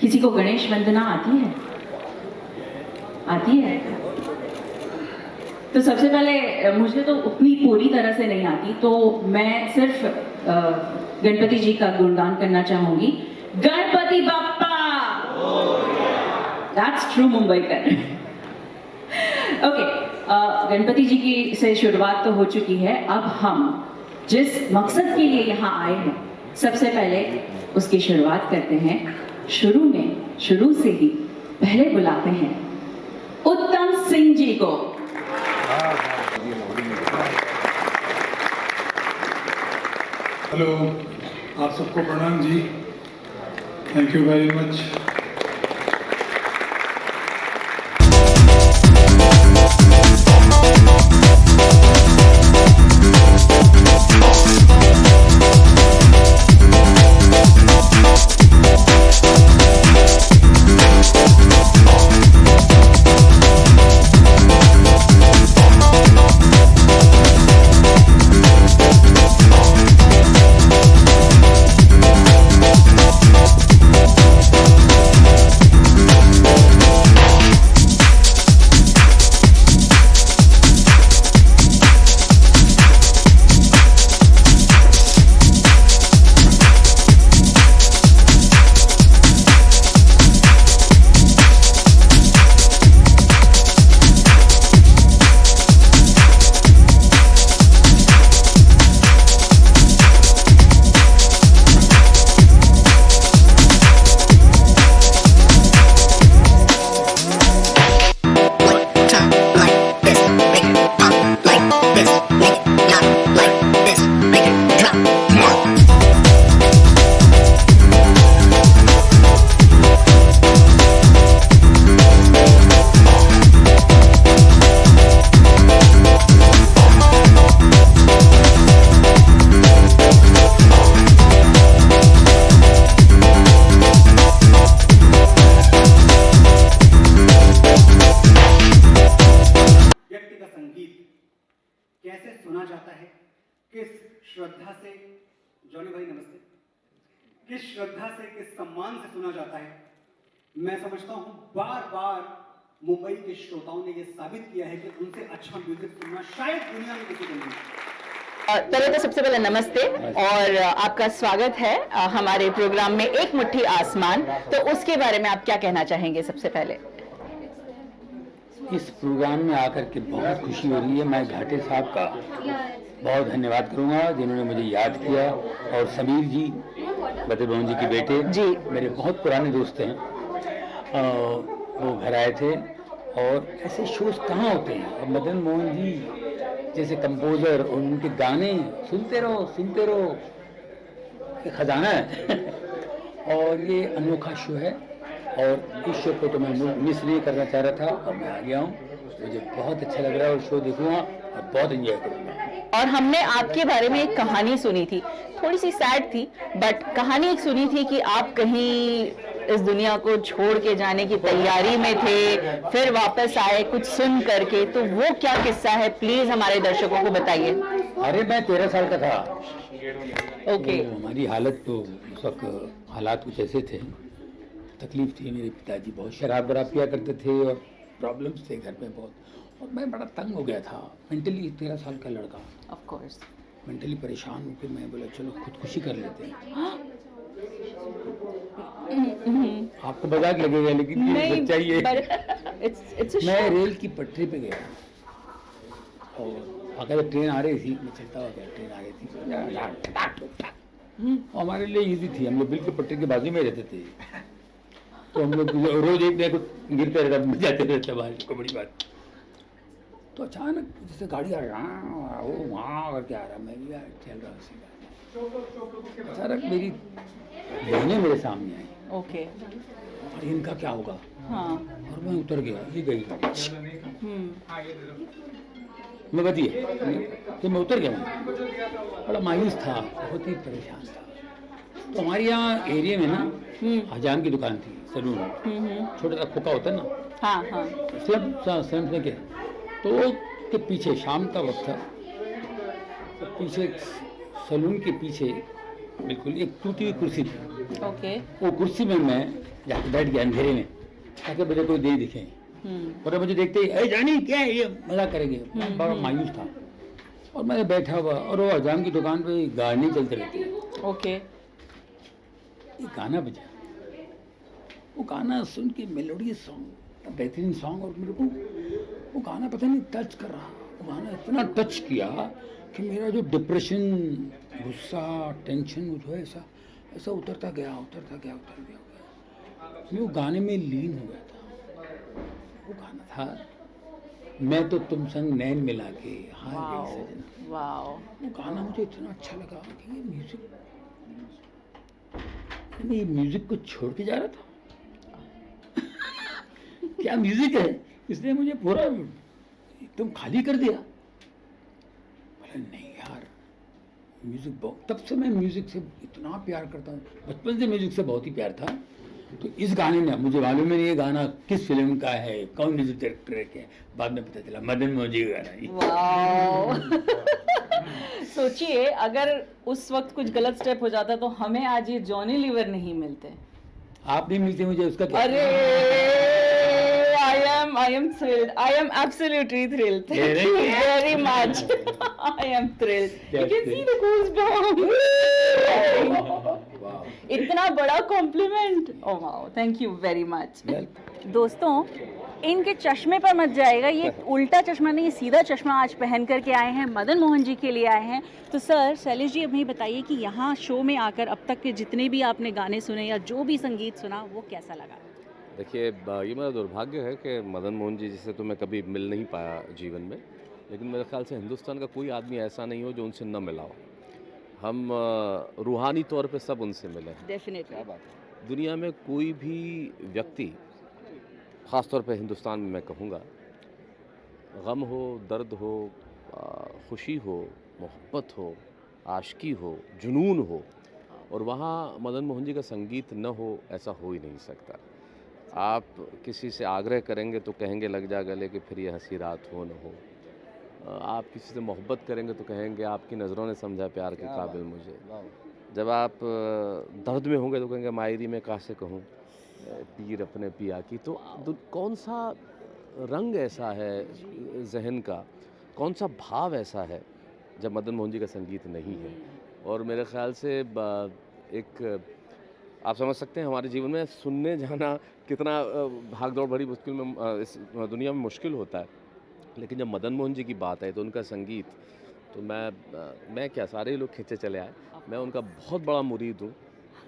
किसी को गणेश वंदना आती है? आती है? तो सबसे पहले मुझे तो उतनी पूरी तरह से नहीं आती, तो मैं सिर्फ गणपति जी का गुणगान करना चाहूंगी। Ganpati Bappa, that's true Mumbaikar. Okay, Ganpati ji की से शुरुआत तो हो चुकी है। अब हम जिस मकसद के लिए यहाँ आए हैं, सबसे पहले उसकी शुरुआत करते हैं। शुरू से ही पहले बुलाते हैं उत्तम सिंह जी को। हेलो, आप सबको प्रणाम जी। Thank you very much. कैसे सुना जाता है, किस श्रद्धा से, जॉनी भाई नमस्ते, किस श्रद्धा से, किस सम्मान से सुना जाता है। मैं समझता हूं बार बार मुंबई के श्रोताओं ने यह साबित किया है कि उनसे अच्छा म्यूजिक सुनना शायद दुनिया में किसी को नहीं। चलो, तो सबसे पहले नमस्ते और आपका स्वागत है हमारे प्रोग्राम में एक मुट्ठी आसमान। तो उसके बारे में आप क्या कहना चाहेंगे? सबसे पहले इस प्रोग्राम में आकर के बहुत खुशी हो रही है। मैं घाटे साहब का बहुत धन्यवाद करूंगा जिन्होंने मुझे याद किया, और समीर जी, बद्र भवन जी के बेटे जी, मेरे बहुत पुराने दोस्त हैं। वो घर आए थे, और ऐसे शोज कहाँ होते हैं। और मदन मोहन जी जैसे कंपोजर और उनके गाने सुनते रहो, ये खजाना है। और ये अनोखा शो है, और इस शो को तो मैं मिस नहीं करना चाह रहा था, और मैं आ गया हूँ। मुझे बहुत अच्छा लग रहा है, और शो देखूंगा और बहुत एंजॉय करूंगा। और हमने आपके बारे में एक कहानी सुनी थी, थोड़ी सी सैड थी, बट कहानी एक सुनी थी कि आप कहीं इस दुनिया को छोड़ के जाने की तैयारी में थे, फिर वापस आए कुछ सुन करके। तो वो क्या किस्सा है, प्लीज हमारे दर्शकों को बताइए। अरे मैं 13 साल का था। ओके। तो हमारी हालत तो उस वक्त हालात कुछ ऐसे थे, तकलीफ थी। मेरे पिताजी बहुत शराब वराब पिया करते थे, और प्रॉब्लम्स थे घर में बहुत, और मैं बड़ा तंग हो गया था मेंटली। 13 साल का लड़का, ऑफ कोर्स मेंटली परेशान होकर मैं बोला चलो खुदकुशी कर लेते हैं। आपको मजाक लगेगा, लेकिन ये सच्चाई है। मैं रेल की पटरी पे गया, और अगर ट्रेन आ रही थी, मैं चलता हुआ गया, ट्रेन आ रही थी। हमारे लिए इजी थी, हम लोग बिल्कुल पटरी के बाजू में रहते थे, तो हम लोग रोज एक नया कुछ गिरते रहता, जाते रहते बाहर को, बड़ी बात। तो अचानक जैसे गाड़ी आ रहा, वो वहाँ करके आ रहा, मैं भी चल रहा सीधा। अचानक मेरी बहनें मेरे सामने आई। ओके। और इनका क्या होगा? हाँ। और मैं उतर गया, ये गई। मैं बताइए, तो मैं उतर गया, बड़ा मायूस था, बहुत ही परेशान था। तो हमारे यहाँ एरिया में ना हजाम की दुकान थी, सलून, छोटा सा खोखा होता है ना। हाँ हाँ। स्लम के तो के पीछे शाम का वक्त था, तो पीछे सलून के पीछे बिल्कुल एक टूटी हुई कुर्सी थी। ओके वो कुर्सी में मैं जाके बैठ गया अंधेरे में, ताकि मुझे कोई नहीं दिखे। और मुझे देखते ही अरे जानी क्या है ये, मजाक करेंगे। मैं बड़ा मायूस था और मैं बैठा हुआ, और वो अजाम की दुकान पे गाने चलते रहते हैं। ओके एक गाना बजा, वो गाना सुन के मेलोडियस सॉन्ग, बेहतरीन सॉन्ग, और मेरे को वो गाना पता नहीं टच कर रहा। वो गाना इतना टच किया कि मेरा जो डिप्रेशन, गुस्सा, टेंशन जो है ऐसा ऐसा उतरता गया। मैं वो गाने में लीन हो गया था। वो गाना था मैं तो तुम संग नैन मिला के हार गई सजना। वाओ वो गाना मुझे इतना अच्छा लगा कि ये म्यूजिक को छोड़ के जा रहा था। क्या म्यूजिक है, इसने मुझे पूरा एकदम खाली कर दिया। बोला नहीं यार, म्यूजिक बहुत, तब से मैं म्यूजिक से इतना प्यार करता हूँ, बचपन से म्यूजिक से बहुत ही प्यार था। तो इस गाने ने, मुझे मालूम है ये गाना किस फिल्म का है, कौन म्यूजिक डायरेक्टर है, बाद में पता चला मदन मोहन जी का गाना है। वाओ सोचिए अगर उस वक्त कुछ गलत स्टेप हो जाता तो हमें आज ये जॉनी लीवर नहीं मिलते। आप नहीं मिलते मुझे, उसका क्या? अरे I am thrilled. I am absolutely thrilled. Thank you very much. I am thrilled. You can see the goosebumps. इतना बड़ा complement. Oh wow. Thank you very much. दोस्तों इनके चश्मे पर मत जाएगा, ये उल्टा चश्मा नहीं, सीधा चश्मा आज पहन करके आए हैं, मदन मोहन जी के लिए आए हैं। तो सर शैलेश जी हमें बताइए कि यहाँ शो में आकर अब तक के जितने भी आपने गाने सुने या जो भी संगीत सुना वो कैसा लगा? देखिए, ये मेरा दुर्भाग्य है कि मदन मोहन जी जिसे तो मैं कभी मिल नहीं पाया जीवन में, लेकिन मेरे ख्याल से हिंदुस्तान का कोई आदमी ऐसा नहीं हो जो उनसे न मिला हो। हम रूहानी तौर पे सब उनसे मिले हैं। डेफिनेटली दुनिया में कोई भी व्यक्ति, ख़ास तौर पे हिंदुस्तान में मैं कहूँगा, गम हो, दर्द हो, खुशी हो, मोहब्बत हो, आशिकी हो, जुनून हो, और वहाँ मदन मोहन जी का संगीत न हो, ऐसा हो ही नहीं सकता। आप किसी से आग्रह करेंगे तो कहेंगे लग जा गले कि फिर ये हंसी रात हो न हो। आप किसी से मोहब्बत करेंगे तो कहेंगे आपकी नज़रों ने समझा प्यार के काबिल मुझे। जब आप दर्द में होंगे तो कहेंगे मायरी में कासे कहूँ पीर अपने पिया की। तो कौन सा रंग ऐसा है जहन का, कौन सा भाव ऐसा है जब मदन मोहन जी का संगीत नहीं है। और मेरे ख्याल से एक आप समझ सकते हैं हमारे जीवन में सुनने जाना कितना भाग दौड़ भरी मुश्किल में इस दुनिया में मुश्किल होता है, लेकिन जब मदन मोहन जी की बात है तो उनका संगीत, तो मैं क्या, सारे ही लोग खींचे चले आए। मैं उनका बहुत बड़ा मुरीद हूँ।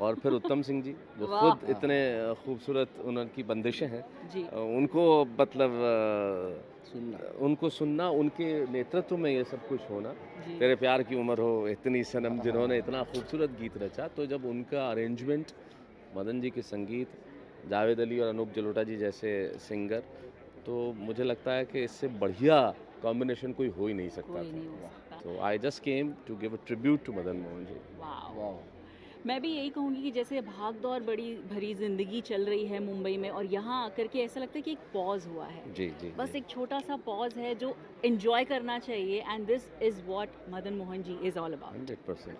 और फिर उत्तम सिंह जी जो खुद इतने खूबसूरत, उनकी बंदिशें हैं जी। उनको मतलब उनको सुनना, उनके नेतृत्व में ये सब कुछ होना। तेरे प्यार की उम्र हो, इतनी सनम, जिन्होंने इतना खूबसूरत गीत रचा, तो जब उनका अरेंजमेंट, मदन जी के संगीत, जावेद अली और अनूप जलोटा जी जैसे सिंगर, तो मुझे लगता है कि इससे बढ़िया कॉम्बिनेशन कोई हो ही नहीं सकता था। तो I just came to give a tribute to Madan Mohan ji. Wow. मैं भी यही कहूँगी कि जैसे भाग दौड़ बड़ी भरी ज़िंदगी चल रही है मुंबई में, और यहाँ आकर के ऐसा लगता है कि एक पॉज हुआ है। जी जी, बस एक छोटा सा पॉज है जो एंजॉय करना चाहिए, and this is what Madan Mohan ji is all about. 100%।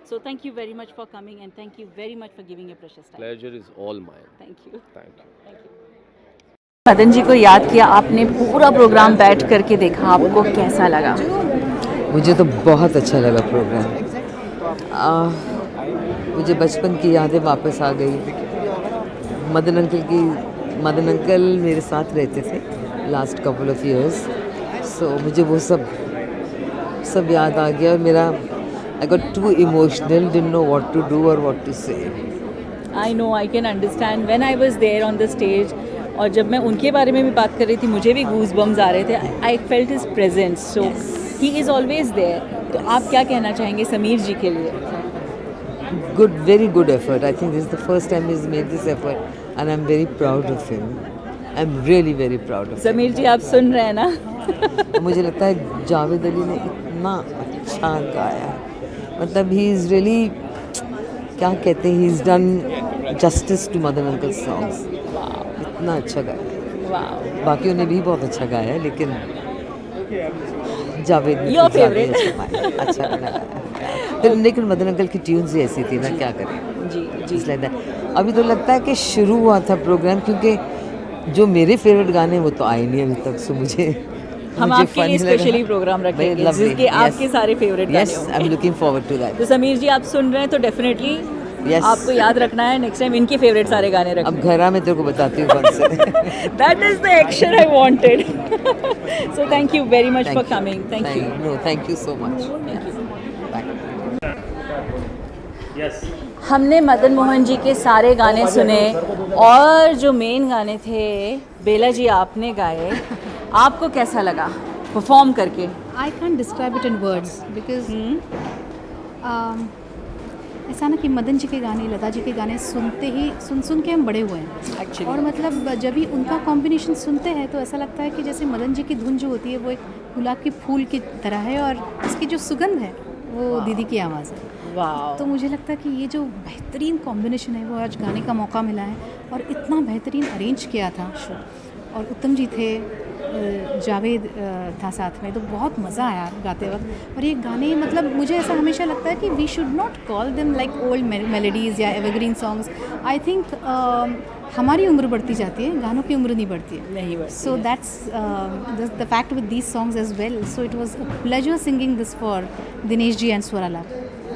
So thank you very much for coming, and thank you very much for giving your precious time. Pleasure is all mine. Thank you. Thank you. Thank you. Madan ji को याद किया आपने, पूरा programme बैठ करके देखा, आपको कैसा लगा? मुझे तो बहुत अच्छा लगा प्रोग्राम। मुझे बचपन की यादें वापस आ गई। मदन अंकल मेरे साथ रहते थे लास्ट कपल ऑफ इयर्स, सो मुझे वो सब याद आ गया। मेरा I got too emotional, didn't know what to do or what to say. I know, I can understand. When I was there on the stage, और जब मैं उनके बारे में भी बात कर रही थी, मुझे भी गूज बम्स आ रहे थे। I felt his presence, so he is always there. तो आप क्या कहना चाहेंगे समीर जी के लिए? Good, very good effort. I think this is the first time he's made this effort, and I'm very proud of him. I'm really very proud of him. Sameer जी आप सुन रहे हैं ना? मुझे लगता है जावेद अली ने इतना अच्छा गाया, मतलब ही इज़ रियली, क्या कहते हैं, he is done justice to Madan uncle songs. इतना अच्छा गाया। बाकियों ने भी बहुत अच्छा गाया है, लेकिन जावेद ने Your favorite. अच्छा गाया। लेकिन मदन अंकल की ट्यून्स ही ऐसी थी ना, क्या करें। जी जी Just like that। अभी तो लगता है कि शुरू हुआ था प्रोग्राम, क्योंकि जो मेरे फेवरेट गाने वो तो आए नहीं अभी तक, सो मुझे हम मुझे आपके लिए fun लगा। स्पेशली प्रोग्राम Very रखेंगे lovely, जिसके yes। आपके सारे फेवरेट गाने Yes, I'm होंगे। looking forward to that। तो समीर जी आप सुन रहे हैं तो डेफिनेटली Yes। आपको याद रखना है, नेक्स्ट टाइम इनके फेवरेट सारे गाने अब रखना घर आ मैं तेरे को बताती हूँ कौन से। That is the action I wanted. So thank you very much for coming, thank you. No thank you so much. हमने मदन मोहन जी के सारे गाने सुने और जो मेन गाने थे बेला जी आपने गाए, आपको कैसा लगा परफॉर्म करके? I can't describe it in words because ऐसा ना कि मदन जी के गाने, लता जी के गाने सुनते ही सुन के हम बड़े हुए हैं Actually। और मतलब जब भी उनका कॉम्बिनेशन सुनते हैं तो ऐसा लगता है कि जैसे मदन जी की धुन जो होती है वो एक गुलाब के फूल की तरह है और उसकी जो सुगंध है वो दीदी की आवाज़ है। वाह, तो मुझे लगता है कि ये जो बेहतरीन कॉम्बिनेशन है वो आज गाने का मौका मिला है और इतना बेहतरीन अरेंज किया था शो, और उत्तम जी थे, जावेद था साथ में, तो बहुत मज़ा आया गाते वक्त। और ये गाने मतलब मुझे ऐसा हमेशा लगता है कि we should not call them like old melodies या एवरग्रीन सॉन्ग्स। आई थिंक हमारी उम्र बढ़ती जाती है, गानों की उम्र नहीं बढ़ती है। नहीं बढ़ती so that's the fact with these songs as well. So it was a pleasure singing this for Dinesh ji and Swaralal.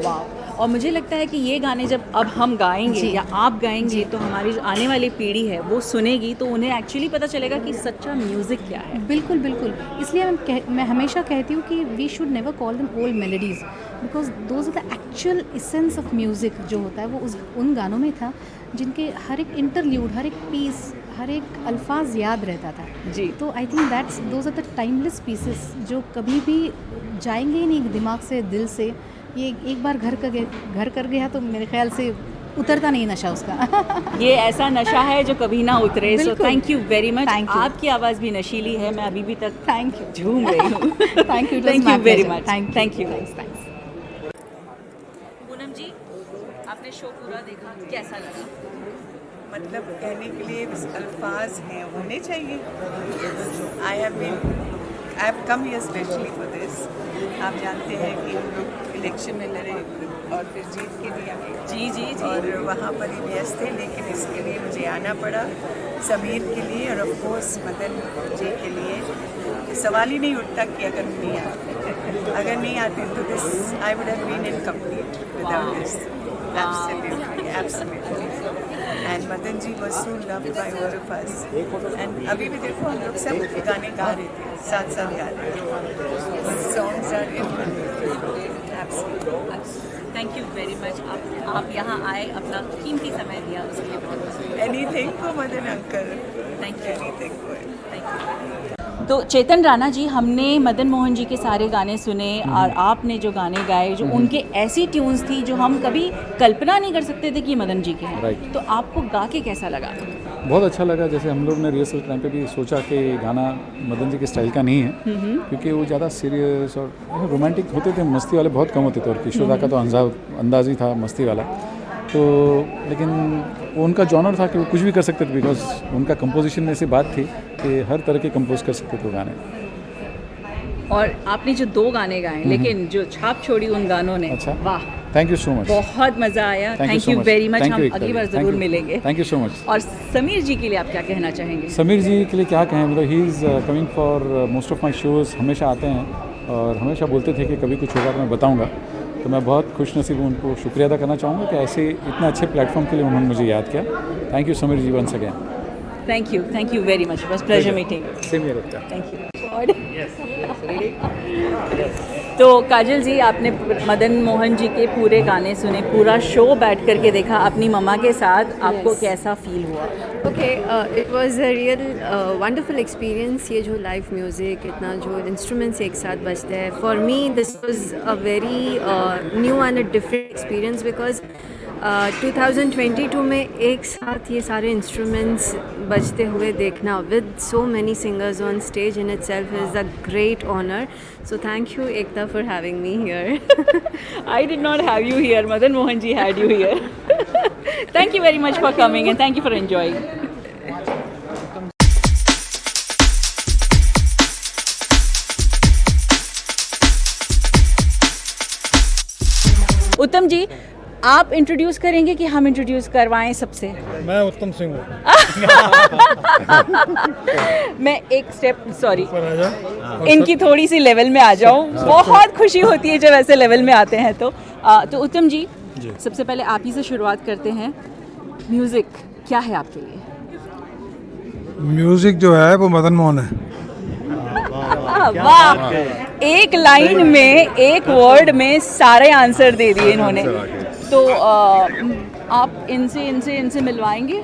वाह। और मुझे लगता है कि ये गाने जब अब हम गाएंगे जी। या आप गाएंगे तो हमारी जो आने वाली पीढ़ी है वो सुनेगी तो उन्हें एक्चुअली पता चलेगा कि सच्चा म्यूज़िक क्या है। बिल्कुल बिल्कुल, इसलिए मैं हमेशा कहती हूँ कि we should never call them old melodies because those are the actual essence of music जो होता है वो उन गानों में था जिनके हर एक इंटरल्यूड, हर एक पीस, हर एक अल्फाज याद रहता था। जी। तो I think that's those are the timeless pieces जो कभी भी जाएंगे ही नहीं दिमाग से, दिल से। ये एक बार घर कर गया तो मेरे ख्याल से उतरता नहीं नशा उसका। ये ऐसा नशा है जो कभी ना उतरे। सो बिल्कुल। Thank you very much. Thank you। आपकी आवाज़ भी नशीली है, मैं अभी भी तक थैंक यू। झूम रही हूँ। Thank you. Thank you very much. Thank you. Thanks. Poonam ji, आपने शो पूरा देखा, कैसा लगा? मतलब कहने के लिए अल्फाज हैं होने चाहिए। I have come here specially for this. आप जानते हैं कि हम लोग इलेक्शन में लड़े और फिर जीत के लिए आए। जी। और वहाँ पर ही व्यस्त थे, लेकिन इसके लिए मुझे आना पड़ा, समीर के लिए और ऑफ कोर्स मदन जी के लिए। सवाल ही नहीं उठता कि अगर नहीं आते तो this I would have been incomplete without this. Absolutely. And Madan ji was so loved by all of us. And अभी भी देखो हम लोग सब गाने गा रहे थे, साथ गा रहे थे। Songs are important. Absolutely. Thank you very much. आप यहाँ आए, अपना कीमती समय दिया, उसके लिए बहुत Anything for Madan uncle. Thank you. Anything for him. तो चेतन राणा जी, हमने मदन मोहन जी के सारे गाने सुने और आपने जो गाने गाए जो उनके ऐसी ट्यून्स थी जो हम कभी कल्पना नहीं कर सकते थे कि मदन जी के हैं। Right। तो आपको गा के कैसा लगा? बहुत अच्छा लगा। जैसे हम लोग ने रिहर्सल टाइम पे भी सोचा कि गाना मदन जी के स्टाइल का नहीं है, क्योंकि वो ज़्यादा सीरियस और रोमांटिक होते थे, मस्ती वाले बहुत कम होते थे, और किशोर दा का तो अंदाज ही था मस्ती वाला। तो लेकिन वो उनका जॉनर था कि वो कुछ भी कर सकते थे, बिकॉज उनका कंपोजिशन में से बात थी कि हर तरह के कंपोज कर सकते थे वो गाने। और आपने जो 2 गाने गाए लेकिन जो छाप छोड़ी उन गानों ने, अच्छा। वाह, थैंक यू सो मच। बहुत मज़ा आया। Thank you very much. हम अगली बार ज़रूर मिलेंगे। Thank you so much. और समीर जी के लिए आप क्या कहना चाहेंगे? समीर जी के लिए क्या कहें, मतलब he is coming for most of my shows, हमेशा आते हैं और हमेशा बोलते थे कि कभी कुछ होगा तो मैं बताऊंगा। तो मैं बहुत खुश नसीब हूँ, उनको शुक्रिया अदा करना चाहूँगा कि ऐसे इतने अच्छे प्लेटफॉर्म के लिए उन्होंने मुझे याद किया। Thank you Sameer ji once again. Thank you very much. बस pleasure meeting. Same here. Thank you. तो काजल जी, आपने मदन मोहन जी के पूरे गाने सुने, पूरा शो बैठ करके देखा अपनी मम्मा के साथ, आपको कैसा फील हुआ? Okay, it was a real wonderful experience। ये जो लाइव म्यूज़िक, इतना जो इंस्ट्रूमेंट्स एक साथ बजते हैं, for me this was a very new and a different experience because 2022 में एक साथ ये सारे इंस्ट्रूमेंट्स बजते हुए देखना with so many singers on stage in itself is a great honour. So thank you Ekta for having me here. I did not have you here. Madan Mohan ji had you here. Thank you very much for coming and thank you for enjoying. उत्तम जी, आप introduce करेंगे कि हम introduce करवाएं सबसे? मैं उत्तम सिंह हूँ। मैं एक स्टेप सॉरी इनकी थोड़ी सी लेवल में आ जाऊं। बहुत खुशी होती है जब ऐसे लेवल में आते हैं तो उत्तम जी, सबसे पहले आप ही से शुरुआत करते हैं। म्यूजिक क्या है आपके लिए? म्यूजिक जो है वो मदन मोहन है। वाह, एक लाइन में, एक वर्ड में सारे आंसर दे दिए इन्होंने। तो आप इनसे मिलवाएंगे?